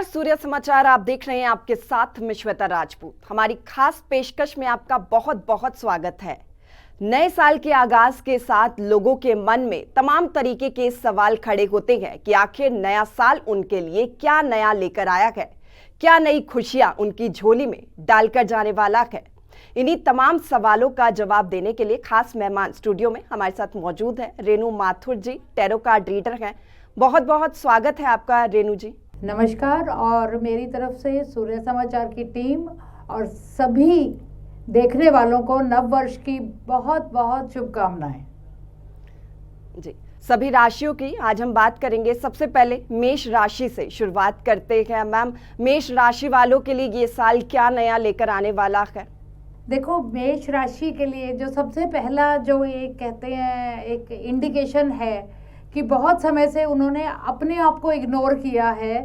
नमस्कार, सूर्य समाचार आप देख रहे हैं। आपके साथ मैं श्वेता राजपूत। हमारी खास पेशकश में आपका बहुत बहुत स्वागत है। नए साल के आगाज के साथ लोगों के मन में तमाम तरीके के सवाल खड़े होते हैं कि आखिर नया साल उनके लिए क्या नया लेकर आया है, क्या नई खुशियां उनकी झोली में डालकर जाने वाला है। इन्हीं तमाम सवालों का जवाब देने के लिए खास मेहमान स्टूडियो में हमारे साथ मौजूद है। रेणु माथुर जी टैरो कार्ड रीडर हैं। बहुत बहुत स्वागत है आपका रेणु जी। नमस्कार। और मेरी तरफ से सूर्य समाचार की टीम और सभी देखने वालों को नव वर्ष की बहुत बहुत शुभकामनाएं। जी, सभी राशियों की आज हम बात करेंगे। सबसे पहले मेष राशि से शुरुआत करते हैं। मैम, मेष राशि वालों के लिए ये साल क्या नया लेकर आने वाला है? देखो, मेष राशि के लिए जो सबसे पहला जो ये कहते हैं एक इंडिकेशन है कि बहुत समय से उन्होंने अपने आप को इग्नोर किया है,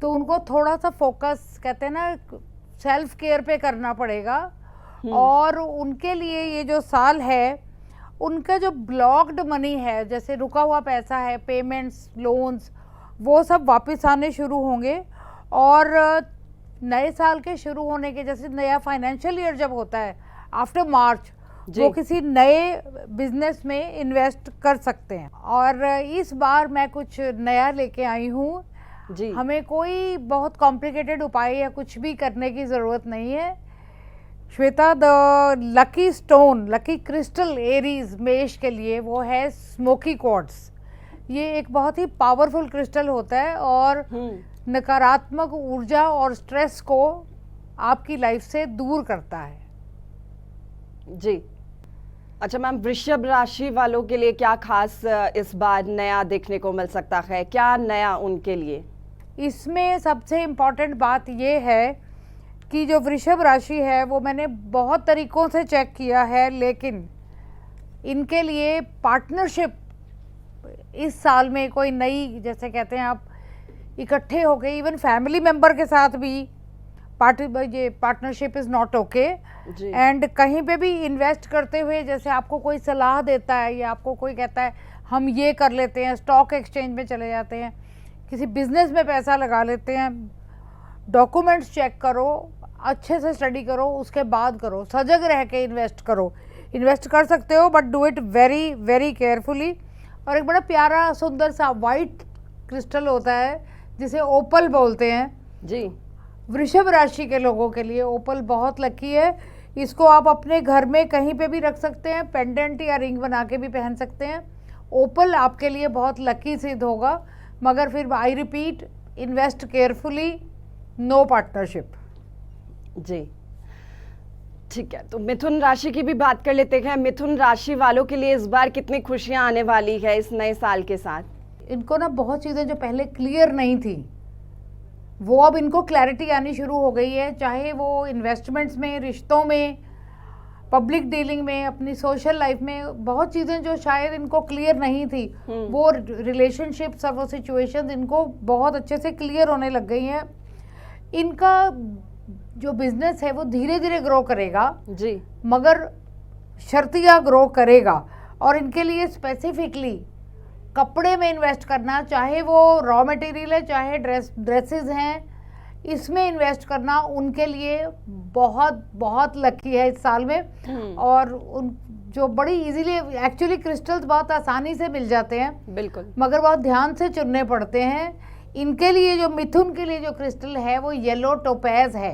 तो उनको थोड़ा सा फोकस कहते हैं ना सेल्फ केयर पे करना पड़ेगा। और उनके लिए ये जो साल है, उनका जो ब्लॉक्ड मनी है, जैसे रुका हुआ पैसा है, पेमेंट्स, लोन्स, वो सब वापस आने शुरू होंगे। और नए साल के शुरू होने के जैसे नया फाइनेंशियल ईयर जब होता है आफ्टर मार्च, वो किसी नए बिजनेस में इन्वेस्ट कर सकते हैं। और इस बार मैं कुछ नया लेके आई हूँ जी। हमें कोई बहुत कॉम्प्लिकेटेड उपाय या कुछ भी करने की ज़रूरत नहीं है। Shweta, the lucky stone, lucky crystal Aries मेष के लिए वो है स्मोकी क्वार्ट्ज। ये एक बहुत ही पावरफुल क्रिस्टल होता है और नकारात्मक ऊर्जा और स्ट्रेस को आपकी लाइफ से दूर करता है जी। अच्छा मैम, वृषभ राशि वालों के लिए क्या खास इस बार नया देखने को मिल सकता है? क्या नया उनके लिए? इसमें सबसे इम्पॉर्टेंट बात ये है कि जो वृषभ राशि है वो मैंने बहुत तरीक़ों से चेक किया है, लेकिन इनके लिए पार्टनरशिप इस साल में कोई नई, जैसे कहते हैं आप इकट्ठे हो गए, इवन फैमिली मेम्बर के साथ भी ये partnership is not okay. And कहीं पे भी इन्वेस्ट करते हुए, जैसे आपको कोई सलाह देता है या आपको कोई कहता है हम ये कर लेते हैं, स्टॉक एक्सचेंज में चले जाते हैं, किसी बिजनेस में पैसा लगा लेते हैं, डॉक्यूमेंट्स चेक करो, अच्छे से स्टडी करो, उसके बाद करो, सजग रह के इन्वेस्ट करो। इन्वेस्ट कर सकते हो but do it very very carefully. और एक बड़ा प्यारा सुंदर सा वाइट क्रिस्टल होता है जिसे ओपल बोलते हैं जी। वृषभ राशि के लोगों के लिए ओपल बहुत लकी है। इसको आप अपने घर में कहीं पे भी रख सकते हैं, पेंडेंट या रिंग बना के भी पहन सकते हैं। ओपल आपके लिए बहुत लकी सिद्ध होगा, मगर फिर I repeat, invest carefully, no partnership ji. ठीक है, तो मिथुन राशि की भी बात कर लेते हैं। मिथुन राशि वालों के लिए इस बार कितनी खुशियां आने वाली है इस नए साल के साथ? इनको ना बहुत चीज़ें जो पहले क्लियर नहीं थी वो अब इनको क्लैरिटी आनी शुरू हो गई है, चाहे वो इन्वेस्टमेंट्स में, रिश्तों में, पब्लिक डीलिंग में, अपनी सोशल लाइफ में। बहुत चीज़ें जो शायद इनको क्लियर नहीं थी, वो रिलेशनशिप्स और वो सिचुएशंस इनको बहुत अच्छे से क्लियर होने लग गई हैं। इनका जो बिजनेस है वो धीरे धीरे ग्रो करेगा जी, मगर शर्तिया ग्रो करेगा। और इनके लिए स्पेसिफिकली कपड़े में इन्वेस्ट करना, चाहे वो रॉ मटेरियल है, चाहे ड्रेसेस हैं, इसमें इन्वेस्ट करना उनके लिए बहुत बहुत लकी है इस साल में। और उन जो बड़ी इजीली, एक्चुअली क्रिस्टल्स बहुत आसानी से मिल जाते हैं, बिल्कुल, मगर बहुत ध्यान से चुनने पड़ते हैं। इनके लिए जो मिथुन के लिए जो क्रिस्टल है वो येलो टोपैज है।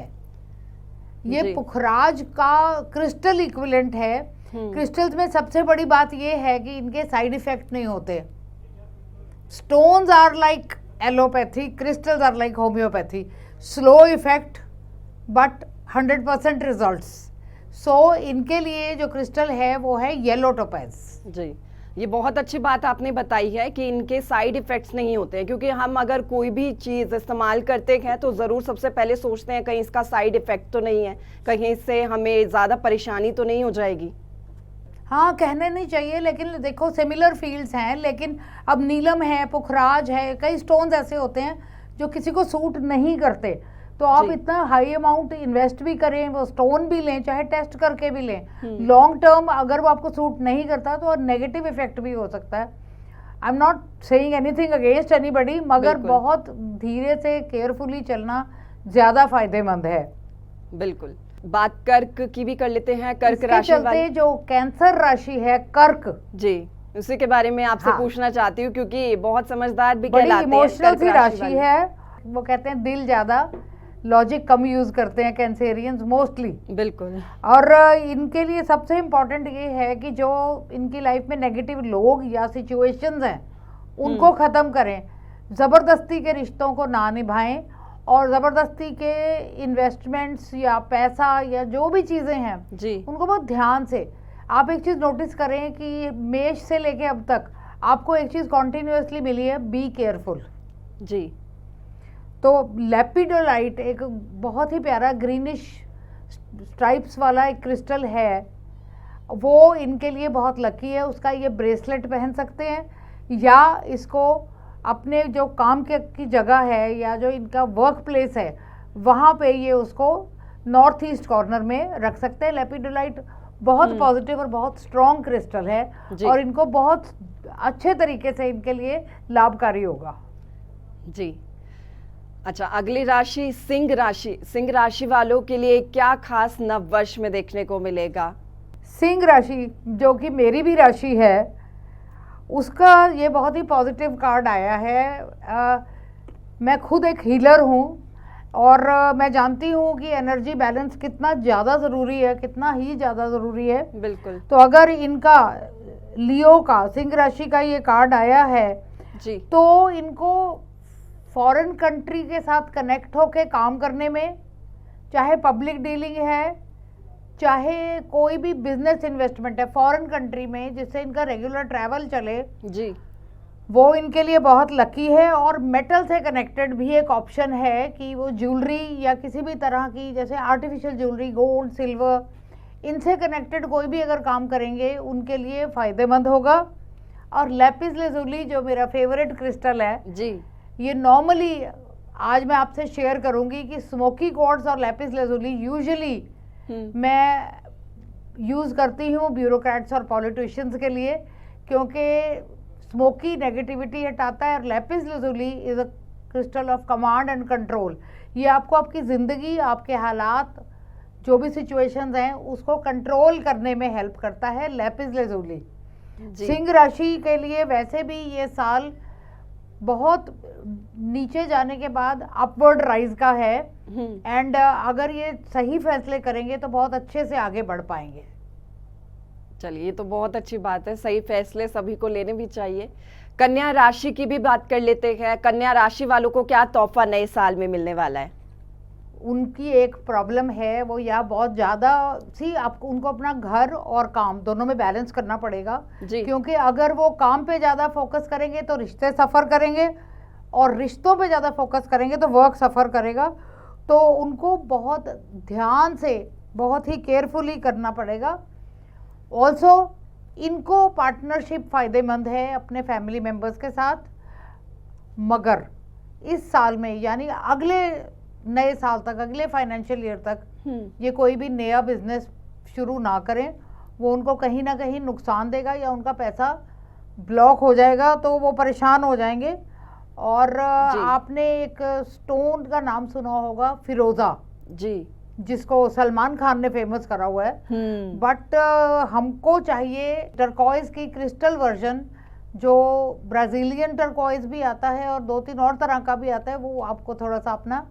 ये पुखराज का क्रिस्टल इक्विवेलेंट है। क्रिस्टल्स में सबसे बड़ी बात ये है कि इनके साइड इफेक्ट नहीं होते। Stones are like allopathy, crystals are like homeopathy, slow effect but 100% results. So इनके लिए जो क्रिस्टल है वो है येलो टोपैज जी। ये बहुत अच्छी बात आपने बताई है कि इनके साइड इफ़ेक्ट्स नहीं होते हैं, क्योंकि हम अगर कोई भी चीज़ इस्तेमाल करते हैं तो ज़रूर सबसे पहले सोचते हैं कहीं इसका साइड इफ़ेक्ट तो नहीं है, कहीं इससे हमें ज़्यादा परेशानी तो नहीं हो जाएगी। हाँ, कहने नहीं चाहिए, लेकिन देखो सिमिलर फील्ड्स हैं। लेकिन अब नीलम है, पुखराज है, कई स्टोन्स ऐसे होते हैं जो किसी को सूट नहीं करते, तो आप इतना हाई अमाउंट इन्वेस्ट भी करें, वो स्टोन भी लें, चाहे टेस्ट करके भी लें, लॉन्ग टर्म अगर वो आपको सूट नहीं करता तो और नेगेटिव इफेक्ट भी हो सकता है। I am not saying anything against anybody, मगर बिल्कुल। बहुत धीरे से केयरफुली चलना ज़्यादा फायदेमंद है। बिल्कुल। बात कर्क की भी कर लेते हैं। कर्क इसके राशि चलते वाले, जो कैंसर राशि है कर्क, जी, उसी के बारे में आपसे हाँ। पूछना चाहती हूँ क्योंकि बहुत समझदार भी बड़ी कहलाते हैं इमोशनल कर्क सी राशि वाले। है। वो कहते हैं दिल ज़्यादा, लॉजिक कम यूज़ करते हैं कैंसेरियंस मोस्टली। बिल्कुल। और इनके लिए सबसे इम्पोर्टेंट ये है कि जो इनकी लाइफ में नेगेटिव लोग या सिचुएशंस हैं उनको ख़त्म करें, ज़बरदस्ती के रिश्तों को ना निभाएं, और ज़बरदस्ती के इन्वेस्टमेंट्स या पैसा या जो भी चीज़ें हैं जी। उनको बहुत ध्यान से। आप एक चीज़ नोटिस करें कि मेष से लेके अब तक आपको एक चीज़ कॉन्टिन्यूसली मिली है, बी केयरफुल। जी। तो लेपिडोलाइट एक बहुत ही प्यारा ग्रीनिश स्ट्राइप्स वाला एक क्रिस्टल है, वो इनके लिए बहुत लकी है। उसका ये ब्रेसलेट पहन सकते हैं, या इसको अपने जो काम की जगह है या जो इनका वर्क प्लेस है वहाँ पे ये उसको नॉर्थ ईस्ट कॉर्नर में रख सकते हैं। लेपिडोलाइट बहुत पॉजिटिव और बहुत स्ट्रॉन्ग क्रिस्टल है, और इनको बहुत अच्छे तरीके से इनके लिए लाभकारी होगा। जी। अच्छा, अगली राशि सिंह राशि। सिंह राशि वालों के लिए क्या खास नव वर्ष में देखने को मिलेगा? सिंह राशि जो कि मेरी भी राशि है, उसका ये बहुत ही पॉजिटिव कार्ड आया है। मैं खुद एक हीलर हूँ, और मैं जानती हूँ कि एनर्जी बैलेंस कितना ज़्यादा ज़रूरी है, कितना ही ज़्यादा ज़रूरी है। बिल्कुल। तो अगर इनका लियो का, सिंह राशि का ये कार्ड आया है जी। तो इनको फॉरेन कंट्री के साथ कनेक्ट होके काम करने में, चाहे पब्लिक डीलिंग है, चाहे कोई भी बिजनेस इन्वेस्टमेंट है फॉरेन कंट्री में जिससे इनका रेगुलर ट्रैवल चले, जी। वो इनके लिए बहुत लकी है। और मेटल से कनेक्टेड भी एक ऑप्शन है कि वो ज्वेलरी या किसी भी तरह की, जैसे आर्टिफिशियल ज्वेलरी, गोल्ड, सिल्वर, इनसे कनेक्टेड कोई भी अगर काम करेंगे उनके लिए फ़ायदेमंद होगा। और लेपिस लेजुली जो मेरा फेवरेट क्रिस्टल है जी। ये नॉर्मली आज मैं आपसे शेयर करूंगी कि स्मोकी क्वार्ट्ज और लेपिस लेजुली यूजुअली मैं यूज़ करती हूँ ब्यूरोक्रेट्स और पॉलिटिशियंस के लिए, क्योंकि स्मोकी नेगेटिविटी हटाता है, और lapis lazuli is a crystal of command and control. ये आपको आपकी ज़िंदगी, आपके हालात, जो भी सिचुएशंस हैं उसको कंट्रोल करने में हेल्प करता है लेपिस लेजुली। सिंह राशि के लिए वैसे भी ये साल बहुत नीचे जाने के बाद अपवर्ड राइज का है, एंड अगर ये सही फैसले करेंगे तो बहुत अच्छे से आगे बढ़ पाएंगे। चलिए, ये तो बहुत अच्छी बात है, सही फैसले सभी को लेने भी चाहिए। कन्या राशि की भी बात कर लेते हैं। कन्या राशि वालों को क्या तोहफा नए साल में मिलने वाला है? उनकी एक प्रॉब्लम है, वो या बहुत ज़्यादा सी आपको उनको अपना घर और काम दोनों में बैलेंस करना पड़ेगा जी। क्योंकि अगर वो काम पे ज़्यादा फोकस करेंगे तो रिश्ते सफ़र करेंगे, और रिश्तों पे ज़्यादा फोकस करेंगे तो वर्क सफ़र करेगा। तो उनको बहुत ध्यान से, बहुत ही केयरफुली करना पड़ेगा। ऑल्सो इनको पार्टनरशिप फ़ायदेमंद है अपने फैमिली मेम्बर्स के साथ, मगर इस साल में यानी अगले नए साल तक, अगले फाइनेंशियल ईयर तक ये कोई भी नया बिजनेस शुरू ना करें। वो उनको कहीं ना कहीं नुकसान देगा या उनका पैसा ब्लॉक हो जाएगा, तो वो परेशान हो जाएंगे। और आपने एक स्टोन का नाम सुना होगा, फिरोज़ा जी, जिसको सलमान खान ने फेमस करा हुआ है। बट हमको चाहिए टर्कॉइज की क्रिस्टल वर्जन, जो ब्राज़ीलियन टर्कॉइज भी आता है और 2-3 और तरह का भी आता है। वो आपको थोड़ा सा अपना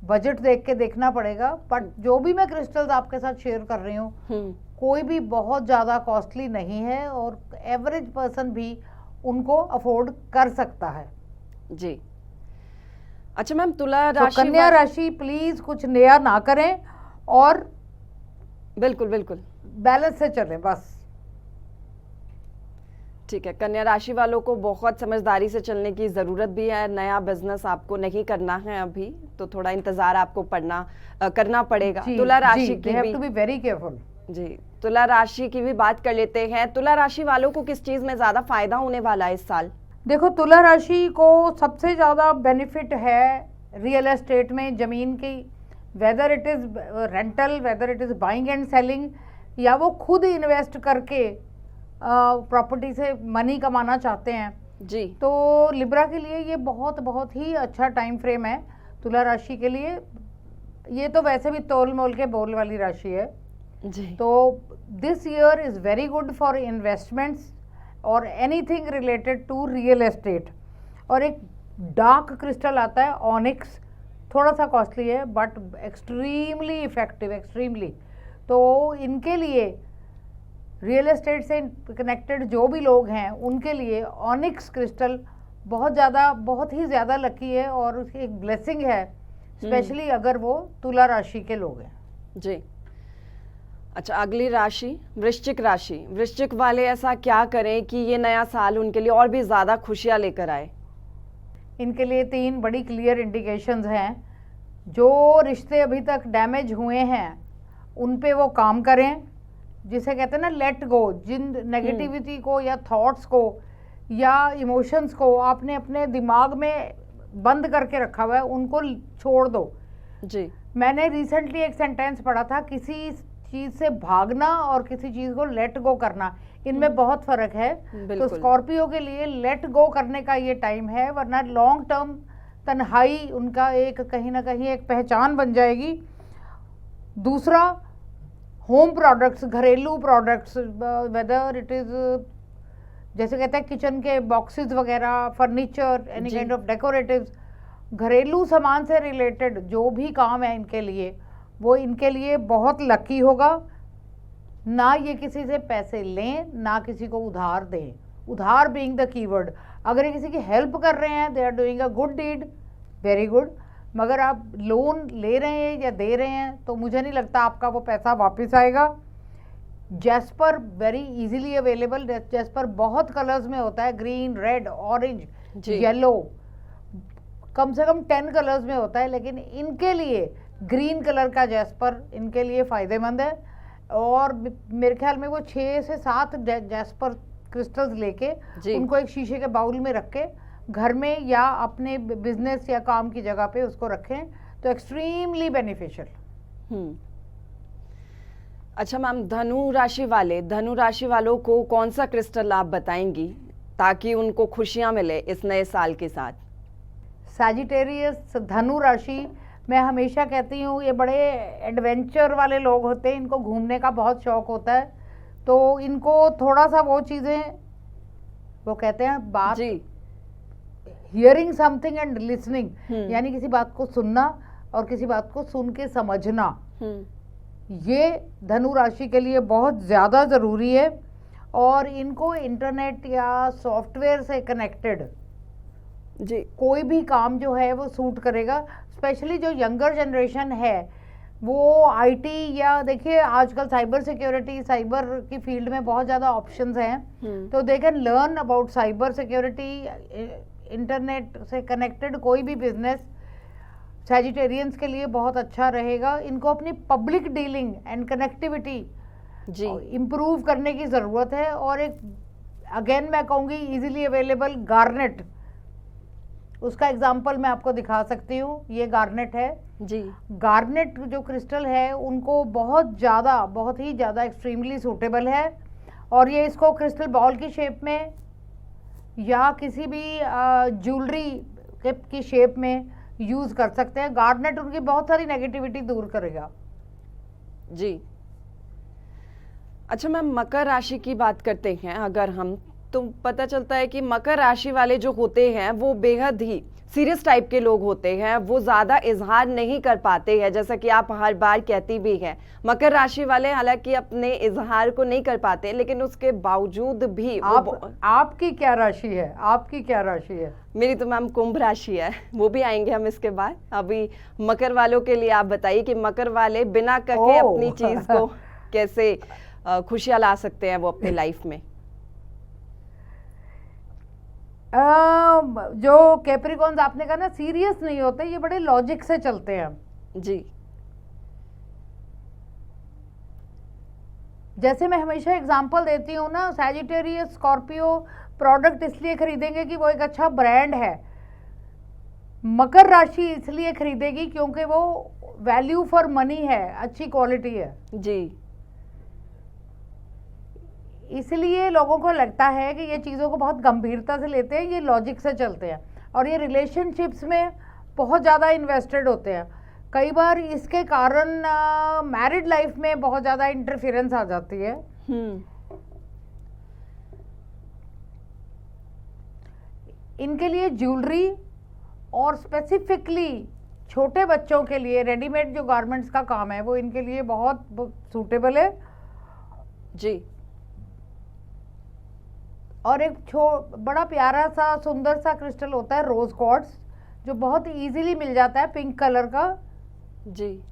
बजट देख के देखना पड़ेगा। बट जो भी मैं क्रिस्टल्स आपके साथ शेयर कर रही हूँ कोई भी बहुत ज़्यादा कॉस्टली नहीं है, और एवरेज पर्सन भी उनको अफोर्ड कर सकता है जी। अच्छा मैम, तुला राशि, कन्या राशि प्लीज कुछ नया ना करें और बिल्कुल बिल्कुल बैलेंस से चलें बस। ठीक है, कन्या राशि वालों को बहुत समझदारी से चलने की ज़रूरत भी है। नया बिजनेस आपको नहीं करना है अभी, तो थोड़ा इंतज़ार आपको करना पड़ेगा। तुला राशि की भी टू बी वेरी केयरफुल। जी, तुला राशि की भी बात कर लेते हैं। तुला राशि वालों को किस चीज़ में ज़्यादा फायदा होने वाला है इस साल? देखो, तुला राशि को सबसे ज़्यादा बेनिफिट है रियल एस्टेट में, ज़मीन की, whether it is rental, whether it is buying and selling, या वो खुद इन्वेस्ट करके प्रॉपर्टी से मनी कमाना चाहते हैं, जी। तो लिब्रा के लिए ये बहुत बहुत ही अच्छा टाइम फ्रेम है। तुला राशि के लिए ये तो वैसे भी तोल मोल के बोल वाली राशि है। जी। तो this year is very good for investments और anything related to real estate. और एक डार्क क्रिस्टल आता है ऑनिक्स, थोड़ा सा कॉस्टली है बट एक्सट्रीमली इफेक्टिव, एक्सट्रीमली। तो इनके लिए रियल एस्टेट से कनेक्टेड जो भी लोग हैं उनके लिए ऑनिक्स क्रिस्टल बहुत ही ज़्यादा लकी है और उसकी एक ब्लेसिंग है, स्पेशली अगर वो तुला राशि के लोग हैं। जी। अच्छा, अगली राशि वृश्चिक राशि। वृश्चिक वाले ऐसा क्या करें कि ये नया साल उनके लिए और भी ज़्यादा खुशियाँ लेकर आए? इनके लिए 3 बड़ी क्लियर इंडिकेशंस हैं। जो रिश्ते अभी तक डैमेज हुए हैं उन पे वो काम करें, जिसे कहते हैं ना लेट गो। जिन नेगेटिविटी को या थॉट्स को या इमोशंस को आपने अपने दिमाग में बंद करके रखा हुआ है, उनको छोड़ दो। जी। मैंने रिसेंटली एक सेंटेंस पढ़ा था, किसी चीज़ से भागना और किसी चीज़ को लेट गो करना, इनमें बहुत फ़र्क है। तो स्कॉर्पियो के लिए लेट गो करने का ये टाइम है, वरना लॉन्ग टर्म तन्हाई उनका एक कहीं ना कहीं एक पहचान बन जाएगी। दूसरा, होम प्रोडक्ट्स, घरेलू प्रोडक्ट्स, वेदर इट इज़ जैसे कहते हैं किचन के बॉक्सेस वगैरह, furniture, any kind of decoratives, घरेलू सामान से रिलेटेड जो भी काम है इनके लिए, वो इनके लिए बहुत लकी होगा। ना ये किसी से पैसे लें, ना किसी को उधार दें। उधार बीइंग द कीवर्ड। अगर ये किसी की हेल्प कर रहे हैं, they are doing a good deed, very good. मगर आप लोन ले रहे हैं या दे रहे हैं तो मुझे नहीं लगता आपका वो पैसा वापस आएगा। Jasper very easily available. Jasper बहुत कलर्स में होता है, ग्रीन, रेड, ऑरेंज, येलो, कम से कम 10 कलर्स में होता है, लेकिन इनके लिए ग्रीन कलर का जैस्पर इनके लिए फ़ायदेमंद है। और मेरे ख्याल में वो 6 से 7 जैस्पर क्रिस्टल्स लेके उनको एक शीशे के बाउल में रख के घर में या अपने बिजनेस या काम की जगह पे उसको रखें तो एक्सट्रीमली बेनिफिशियल। अच्छा मैम, धनु राशि वालों को कौन सा क्रिस्टल आप बताएंगी ताकि उनको खुशियां मिले इस नए साल के साथ? सैजिटेरियस, धनु राशि, मैं हमेशा कहती हूँ ये बड़े एडवेंचर वाले लोग होते हैं, इनको घूमने का बहुत शौक होता है। तो इनको थोड़ा सा वो चीज़ें, वो कहते हैं बात, हियरिंग समथिंग एंड लिसनिंग, यानी किसी बात को सुनना और किसी बात को सुन के समझना, ये धनु राशि के लिए बहुत ज़्यादा ज़रूरी है। और इनको इंटरनेट या सॉफ्टवेयर से कनेक्टेड जी कोई भी काम जो है वो सूट करेगा। स्पेशली जो यंगर जनरेशन है वो आईटी या देखिए आजकल साइबर सिक्योरिटी, साइबर की फील्ड में बहुत ज़्यादा ऑप्शंस हैं, तो they can learn about cyber security, internet से कनेक्टेड कोई भी बिजनेस सैजिटेरियंस के लिए बहुत अच्छा रहेगा। इनको अपनी पब्लिक डीलिंग एंड कनेक्टिविटी जी इम्प्रूव करने की ज़रूरत है। और एक अगेन मैं कहूँगी इजीली अवेलेबल गार्नेट, उसका एग्जाम्पल मैं आपको दिखा सकती हूँ। ये गार्नेट है जी। गार्नेट जो क्रिस्टल है उनको बहुत ही ज़्यादा एक्सट्रीमली सूटेबल है। और ये इसको क्रिस्टल बॉल की शेप में या किसी भी ज्वेलरी की शेप में यूज़ कर सकते हैं। गार्नेट उनकी बहुत सारी नेगेटिविटी दूर करेगा। जी। अच्छा मैम, मकर राशि की बात करते हैं अगर हम, तो पता चलता है कि मकर राशि वाले जो होते हैं वो बेहद ही सीरियस टाइप के लोग होते हैं, वो ज़्यादा इजहार नहीं कर पाते हैं, जैसा कि आप हर बार कहती भी हैं। मकर राशि वाले हालांकि अपने इजहार को नहीं कर पाते, लेकिन उसके बावजूद भी आपकी क्या राशि है? आपकी क्या राशि है? मेरी तो मैम कुंभ राशि है, वो भी आएंगे हम इसके बाद। अभी मकर वालों के लिए आप बताइए कि मकर वाले बिना कहे अपनी चीज़ को कैसे खुशियाँ ला सकते हैं वो अपने लाइफ में। जो कैप्रिकॉन्स आपने कहा ना सीरियस नहीं होते, ये बड़े लॉजिक से चलते हैं जी। जैसे मैं हमेशा एग्जांपल देती हूँ ना, सैजिटेरियस स्कॉर्पियो प्रोडक्ट इसलिए खरीदेंगे कि वो एक अच्छा ब्रांड है। मकर राशि इसलिए खरीदेगी क्योंकि वो वैल्यू फॉर मनी है, अच्छी क्वालिटी है जी। इसलिए लोगों को लगता है कि ये चीज़ों को बहुत गंभीरता से लेते हैं, ये लॉजिक से चलते हैं और ये रिलेशनशिप्स में बहुत ज़्यादा इन्वेस्टेड होते हैं। कई बार इसके कारण मैरिड लाइफ में बहुत ज़्यादा इंटरफेरेंस आ जाती है। इनके लिए ज्वेलरी और स्पेसिफिकली छोटे बच्चों के लिए रेडीमेड जो गारमेंट्स का काम है वो इनके लिए बहुत सूटेबल है जी। और एक बड़ा प्यारा सा सुंदर सा क्रिस्टल होता है रोज क्वार्ट्ज, जो बहुत इजीली मिल जाता है, पिंक कलर का जी।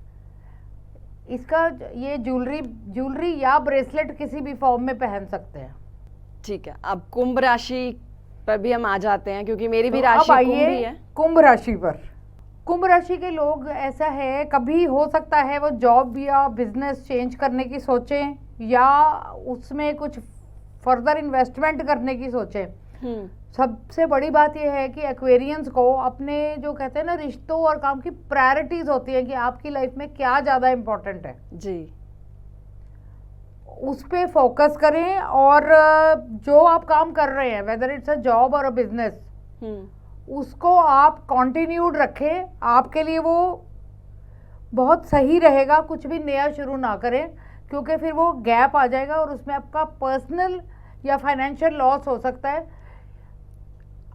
इसका ये ज्वेलरी या ब्रेसलेट किसी भी फॉर्म में पहन सकते हैं। ठीक है, अब कुंभ राशि पर भी हम आ जाते हैं क्योंकि मेरी भी तो राशि अब कुंभ ही आइए है। कुंभ राशि पर। कुंभ राशि के लोग, ऐसा है कभी हो सकता है वो जॉब या बिजनेस चेंज करने की सोचें या उसमें कुछ फर्दर इन्वेस्टमेंट करने की सोचें। सबसे बड़ी बात यह है कि एक्वेरियंस को अपने जो कहते हैं ना रिश्तों और काम की प्रायोरिटीज होती है कि आपकी लाइफ में क्या ज़्यादा इम्पोर्टेंट है जी, उस पे फोकस करें और जो आप काम कर रहे हैं वेदर इट्स अ जॉब और अ बिजनेस उसको आप कंटिन्यूड रखें। आपके लिए वो बहुत सही रहेगा। कुछ भी नया शुरू ना करें क्योंकि फिर वो गैप आ जाएगा और उसमें आपका पर्सनल या फाइनेंशियल लॉस हो सकता है।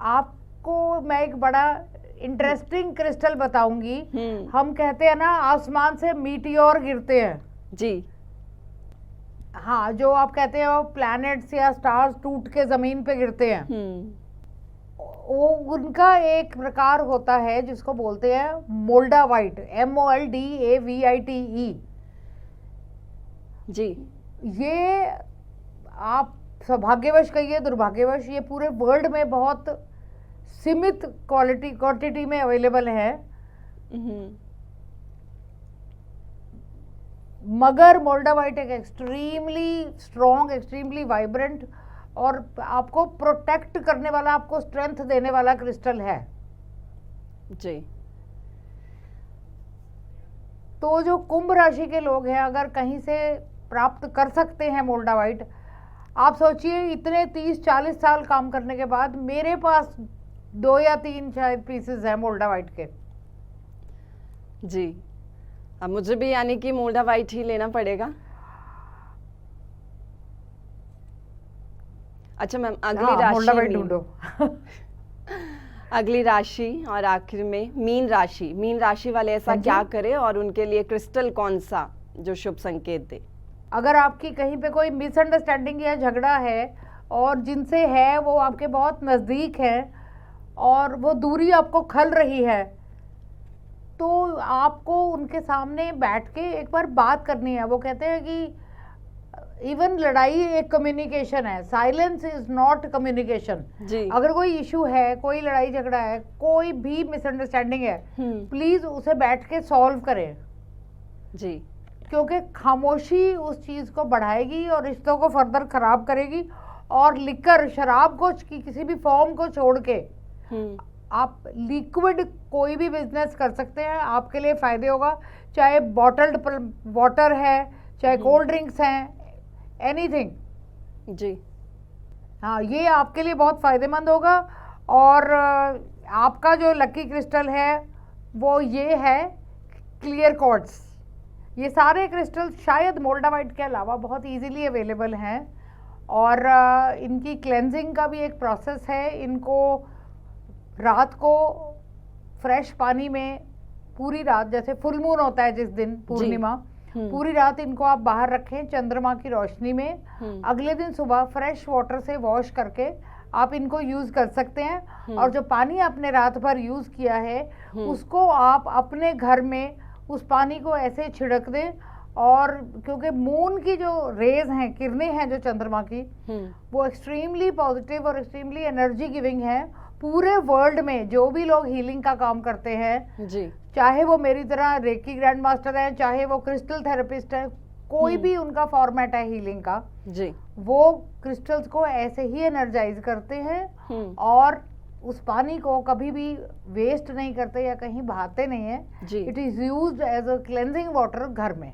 आपको मैं एक बड़ा इंटरेस्टिंग क्रिस्टल बताऊंगी। हम कहते हैं ना आसमान से मीटियोर गिरते हैं जी। हाँ, जो आप कहते हैं वो प्लैनेट्स या स्टार्स टूट के जमीन पे गिरते हैं, वो उनका एक प्रकार होता है जिसको बोलते हैं मोल्डावाइट, MOLDAVITE जी। ये आप सौभाग्यवश कहिए दुर्भाग्यवश ये पूरे वर्ल्ड में बहुत सीमित क्वांटिटी में अवेलेबल है। मगर मोल्डावाइट एक एक्सट्रीमली स्ट्रॉन्ग, एक्सट्रीमली वाइब्रेंट और आपको प्रोटेक्ट करने वाला, आपको स्ट्रेंथ देने वाला क्रिस्टल है जी। तो जो कुंभ राशि के लोग हैं अगर कहीं से प्राप्त कर सकते हैं मोल्डावाइट, आप सोचिए इतने 30-40 साल काम करने के बाद मेरे पास 2 या 3 शायद पीसेस हैं मोल्डावाइट के। जी, अब मुझे भी यानी कि मोल्डावाइट ही लेना पड़ेगा। अच्छा मैम, अगली राशि मोल्डावाइट ढूंढो। अगली राशि और आखिर में मीन राशि। मीन राशि वाले ऐसा क्या करें और उनके लिए क्रिस्टल कौन सा जो शुभ संकेत दे? अगर आपकी कहीं पे कोई मिसअंडरस्टैंडिंग या झगड़ा है और जिनसे है वो आपके बहुत नज़दीक है और वो दूरी आपको खल रही है, तो आपको उनके सामने बैठ के एक बार बात करनी है। वो कहते हैं कि इवन लड़ाई एक कम्युनिकेशन है, साइलेंस इज नॉट कम्युनिकेशन। अगर कोई इशू है, कोई लड़ाई झगड़ा है, कोई भी मिसअंडरस्टैंडिंग है, प्लीज उसे बैठ के सॉल्व करें जी, क्योंकि खामोशी उस चीज को बढ़ाएगी और रिश्तों को फर्दर खराब करेगी। और लिकर, शराब को किसी भी फॉर्म को छोड़ के आप लिक्विड कोई भी बिजनेस कर सकते हैं, आपके लिए फायदे होगा। चाहे बॉटल्ड वाटर है, चाहे कोल्ड ड्रिंक्स हैं, एनीथिंग जी। हाँ, ये आपके लिए बहुत फायदेमंद होगा। और आपका जो लकी क्रिस्टल है वो ये है क्लियर क्वार्ट्ज। ये सारे क्रिस्टल शायद मोल्डावाइट के अलावा बहुत इजीली अवेलेबल हैं और इनकी क्लेंजिंग का भी एक प्रोसेस है। इनको रात को फ्रेश पानी में पूरी रात, जैसे फुल मून होता है जिस दिन, पूर्णिमा, पूरी रात इनको आप बाहर रखें चंद्रमा की रोशनी में। अगले दिन सुबह फ्रेश वाटर से वॉश करके आप इनको यूज कर सकते हैं। और जो पानी आपने रात भर यूज किया है उसको आप अपने घर में उस पानी को ऐसे छिड़क दें। और क्योंकि मून की जो रेज हैं, किरणें हैं जो चंद्रमा की, वो एक्सट्रीमली पॉजिटिव और एक्सट्रीमली एनर्जी गिविंग है। पूरे वर्ल्ड में जो भी लोग हीलिंग का काम करते हैं जी, चाहे वो मेरी तरह रेकी ग्रैंड मास्टर है, चाहे वो क्रिस्टल थेरेपिस्ट है, कोई भी उनका फॉर्मेट है हीलिंग का जी, वो क्रिस्टल्स को ऐसे ही एनर्जाइज करते हैं और उस पानी को कभी भी वेस्ट नहीं करते या कहीं बहाते नहीं है। It is used as a cleansing water घर में।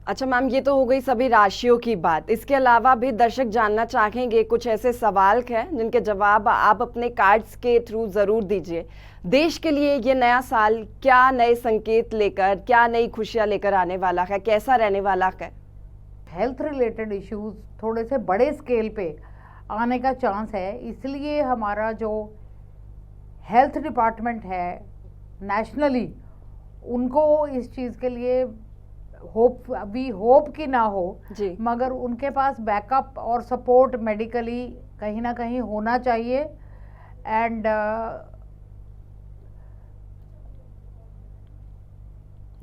अच्छा मैम, ये तो हो गई सभी राशियों की बात। इसके अलावा भी दर्शक जानना चाहेंगे, कुछ ऐसे सवाल हैं जिनके जवाब आप अपने कार्ड्स के थ्रू ज़रूर दीजिए। देश के लिए ये नया साल क्या नए संकेत लेकर, क्या नई खुशियां लेकर आने वाला है, कैसा रहने वाला है? हेल्थ रिलेटेड इश्यूज थोड़े से बड़े स्केल पे आने का चांस है, इसलिए हमारा जो हेल्थ डिपार्टमेंट है नेशनली, उनको इस चीज़ के लिए होप कि ना हो जी। मगर उनके पास बैकअप और सपोर्ट मेडिकली कहीं ना कहीं होना चाहिए। And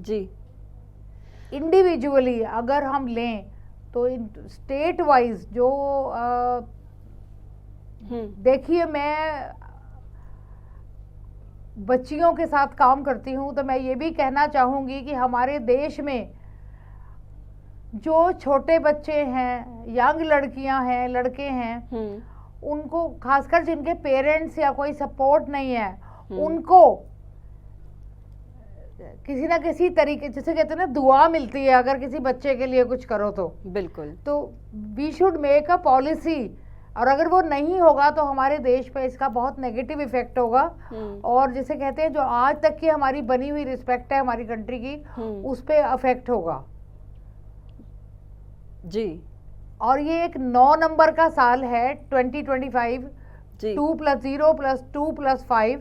ji. इंडिविजुअली अगर हम लें तो स्टेट वाइज जो देखिए, मैं बच्चियों के साथ काम करती हूँ तो मैं ये भी कहना चाहूँगी कि हमारे देश में जो छोटे बच्चे हैं, यंग लड़कियां हैं, लड़के हैं, उनको खासकर जिनके पेरेंट्स या कोई सपोर्ट नहीं है, उनको किसी ना किसी तरीके, जैसे कहते हैं ना दुआ मिलती है अगर किसी बच्चे के लिए कुछ करो तो। बिल्कुल। तो we should make a policy, और अगर वो नहीं होगा तो हमारे देश पे इसका बहुत नेगेटिव इफेक्ट होगा। और जिसे कहते हैं जो आज तक की हमारी बनी हुई रिस्पेक्ट है हमारी कंट्री की, उस पे अफेक्ट होगा जी। और ये एक 9 नंबर का साल है 2025 जी। 2+0 + 2+5।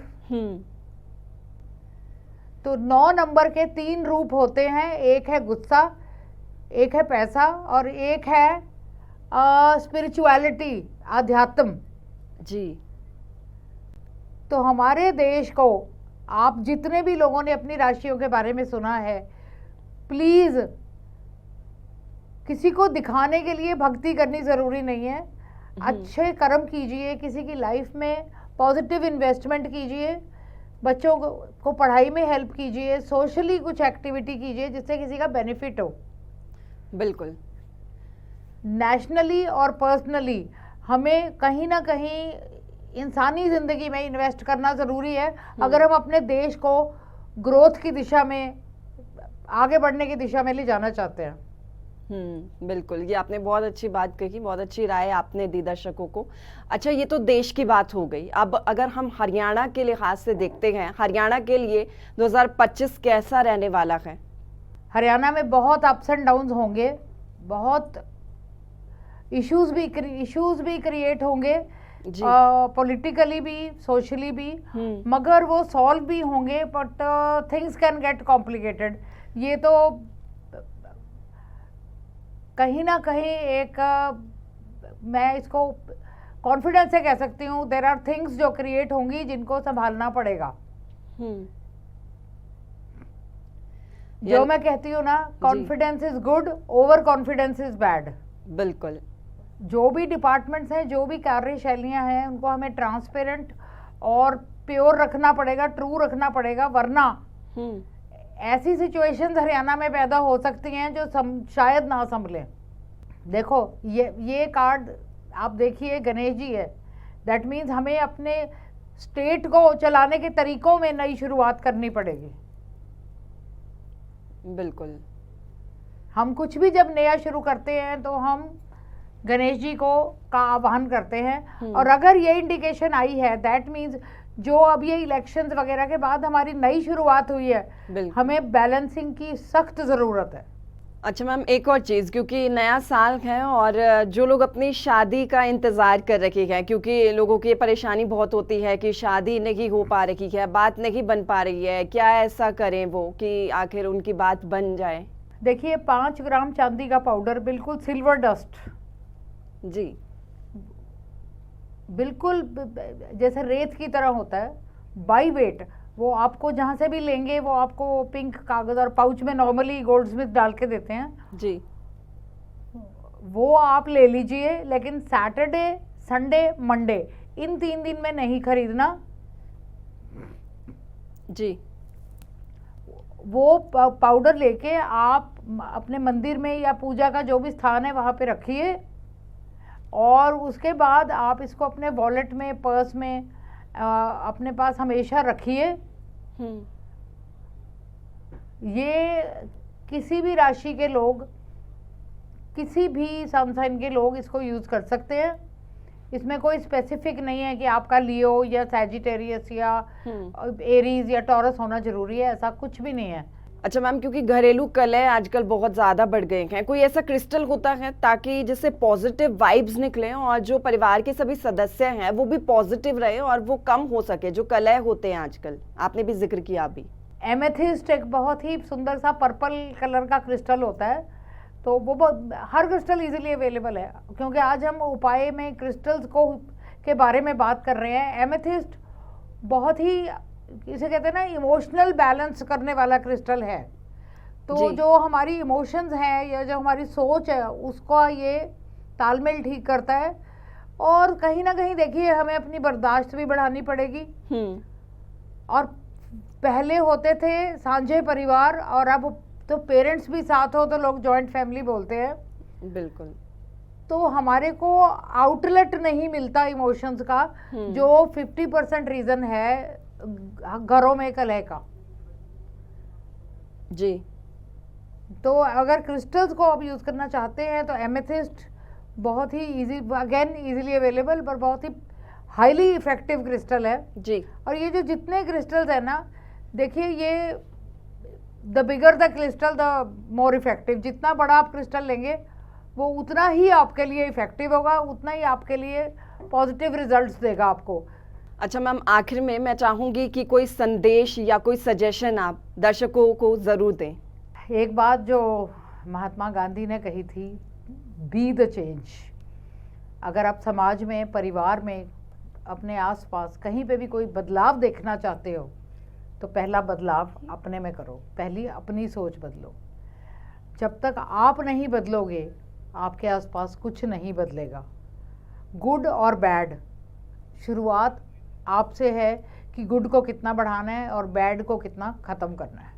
तो 9 नंबर के 3 रूप होते हैं, एक है गुस्सा, एक है पैसा और एक है स्पिरिचुअलिटी, आध्यात्म जी। तो हमारे देश को, आप जितने भी लोगों ने अपनी राशियों के बारे में सुना है, प्लीज किसी को दिखाने के लिए भक्ति करनी ज़रूरी नहीं है। अच्छे कर्म कीजिए, किसी की लाइफ में पॉजिटिव इन्वेस्टमेंट कीजिए, बच्चों को पढ़ाई में हेल्प कीजिए, सोशली कुछ एक्टिविटी कीजिए जिससे किसी का बेनिफिट हो। बिल्कुल। नेशनली और पर्सनली हमें कहीं ना कहीं इंसानी ज़िंदगी में इन्वेस्ट करना ज़रूरी है अगर हम अपने देश को ग्रोथ की दिशा में, आगे बढ़ने की दिशा में ले जाना चाहते हैं। बिल्कुल, ये आपने बहुत अच्छी बात कही, बहुत अच्छी राय आपने दी दर्शकों को। अच्छा, ये तो देश की बात हो गई। अब अगर हम हरियाणा के लिहाज से देखते हैं, हरियाणा के लिए 2025 कैसा रहने वाला है? हरियाणा में बहुत अप्स एंड डाउन्स होंगे, बहुत इश्यूज भी क्रिएट होंगे, पॉलिटिकली भी, सोशली भी, मगर वो सॉल्व भी होंगे। But things can get complicated. ये तो कहीं ना कहीं एक मैं इसको कॉन्फिडेंस से कह सकती हूँ, देयर आर थिंग्स जो क्रिएट होंगी जिनको संभालना पड़ेगा। जो मैं कहती हूँ ना, confidence is good, over confidence is bad. बिल्कुल। जो भी डिपार्टमेंट्स हैं, जो भी कार्यशैलियाँ हैं, उनको हमें ट्रांसपेरेंट और प्योर रखना पड़ेगा, ट्रू रखना पड़ेगा, वरना ऐसी सिचुएशंस हरियाणा में पैदा हो सकती हैं जो शायद ना संभले। देखो, ये कार्ड आप देखिए, गणेश जी है। दैट मीन्स हमें अपने स्टेट को चलाने के तरीकों में नई शुरुआत करनी पड़ेगी। बिल्कुल। हम कुछ भी जब नया शुरू करते हैं तो हम गणेश जी का आह्वान करते हैं, और अगर ये इंडिकेशन आई है, दैट मीन्स जो अब ये इलेक्शंस वगैरह के बाद हमारी नई शुरुआत हुई है, हमें बैलेंसिंग की सख्त ज़रूरत है। अच्छा मैम, एक और चीज़, क्योंकि नया साल है और जो लोग अपनी शादी का इंतज़ार कर रखे हैं, क्योंकि लोगों की परेशानी बहुत होती है कि शादी नहीं हो पा रही है, बात नहीं बन पा रही है, क्या ऐसा करें वो कि आखिर उनकी बात बन जाए? देखिए, 5 ग्राम चांदी का पाउडर, बिल्कुल सिल्वर डस्ट जी, बिल्कुल जैसे रेत की तरह होता है, बाई वेट, वो आपको जहाँ से भी लेंगे वो आपको पिंक कागज़ और पाउच में नॉर्मली गोल्डस्मिथ डाल के देते हैं जी। वो आप ले लीजिए, लेकिन सैटरडे, संडे, मंडे इन 3 दिन में नहीं खरीदना जी। वो पाउडर लेके आप अपने मंदिर में या पूजा का जो भी स्थान है वहाँ पे रखिए, और उसके बाद आप इसको अपने वॉलेट में, पर्स में अपने पास हमेशा रखिए। ये किसी भी राशि के लोग किसी भी सन साइन के लोग इसको यूज़ कर सकते हैं। इसमें कोई स्पेसिफिक नहीं है कि आपका लियो या सैजिटेरियस या एरीज या टॉरस होना जरूरी है, ऐसा कुछ भी नहीं है। अच्छा मैम, क्योंकि घरेलू कलह आजकल बहुत ज़्यादा बढ़ गए हैं, कोई ऐसा क्रिस्टल होता है ताकि जिससे पॉजिटिव वाइब्स निकलें और जो परिवार के सभी सदस्य हैं वो भी पॉजिटिव रहे और वो कम हो सके जो कलह होते हैं आजकल? आपने भी जिक्र किया अभी। एमेथिस्ट एक बहुत ही सुंदर सा पर्पल कलर का क्रिस्टल होता है, तो वो हर क्रिस्टल इजीली अवेलेबल है। क्योंकि आज हम उपाय में क्रिस्टल्स को के बारे में बात कर रहे हैं। एमेथिस्ट बहुत ही, इसे कहते हैं ना, इमोशनल बैलेंस करने वाला क्रिस्टल है। तो जो हमारी इमोशंस हैं या जो हमारी सोच है उसका ये तालमेल ठीक करता है। और कहीं ना कहीं देखिए हमें अपनी बर्दाश्त भी बढ़ानी पड़ेगी। और पहले होते थे साझे परिवार, और अब तो पेरेंट्स भी साथ हो तो लोग जॉइंट फैमिली बोलते हैं। बिल्कुल। तो हमारे को आउटलेट नहीं मिलता इमोशंस का, जो 50% रीजन है घरों में कलह का। जी। तो अगर क्रिस्टल्स को आप यूज करना चाहते हैं तो एमेथिस्ट बहुत ही इजी, अगेन इजीली अवेलेबल, पर बहुत ही हाईली इफेक्टिव क्रिस्टल है। जी। और ये जो जितने क्रिस्टल्स है ना, देखिए ये the bigger the crystal the more effective. जितना बड़ा आप क्रिस्टल लेंगे वो उतना ही आपके लिए इफेक्टिव होगा, उतना ही आपके लिए पॉजिटिव रिजल्ट्स देगा आपको। अच्छा मैम, आखिर में मैं चाहूंगी कि कोई संदेश या कोई सजेशन आप दर्शकों को जरूर दें। एक बात जो महात्मा गांधी ने कही थी, बी द चेंज। अगर आप समाज में, परिवार में, अपने आसपास कहीं पे भी कोई बदलाव देखना चाहते हो तो पहला बदलाव अपने में करो, पहली अपनी सोच बदलो। जब तक आप नहीं बदलोगे आपके आसपास कुछ नहीं बदलेगा। गुड और बैड, शुरुआत आपसे है कि गुड को कितना बढ़ाना है और बैड को कितना ख़त्म करना है।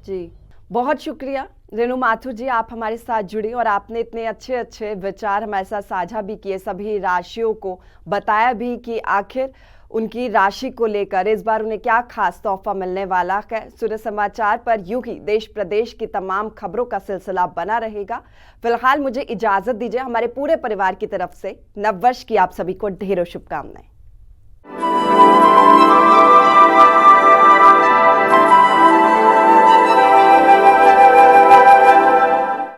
जी, बहुत शुक्रिया रेणु माथुर जी, आप हमारे साथ जुड़ी और आपने इतने अच्छे अच्छे विचार हमारे साथ साझा भी किए, सभी राशियों को बताया भी कि आखिर उनकी राशि को लेकर इस बार उन्हें क्या खास तोहफा मिलने वाला है। सूर्य समाचार पर यूं ही देश प्रदेश की तमाम खबरों का सिलसिला बना रहेगा। फिलहाल मुझे इजाजत दीजिए। हमारे पूरे परिवार की तरफ से नववर्ष की आप सभी को ढेरों शुभकामनाएं।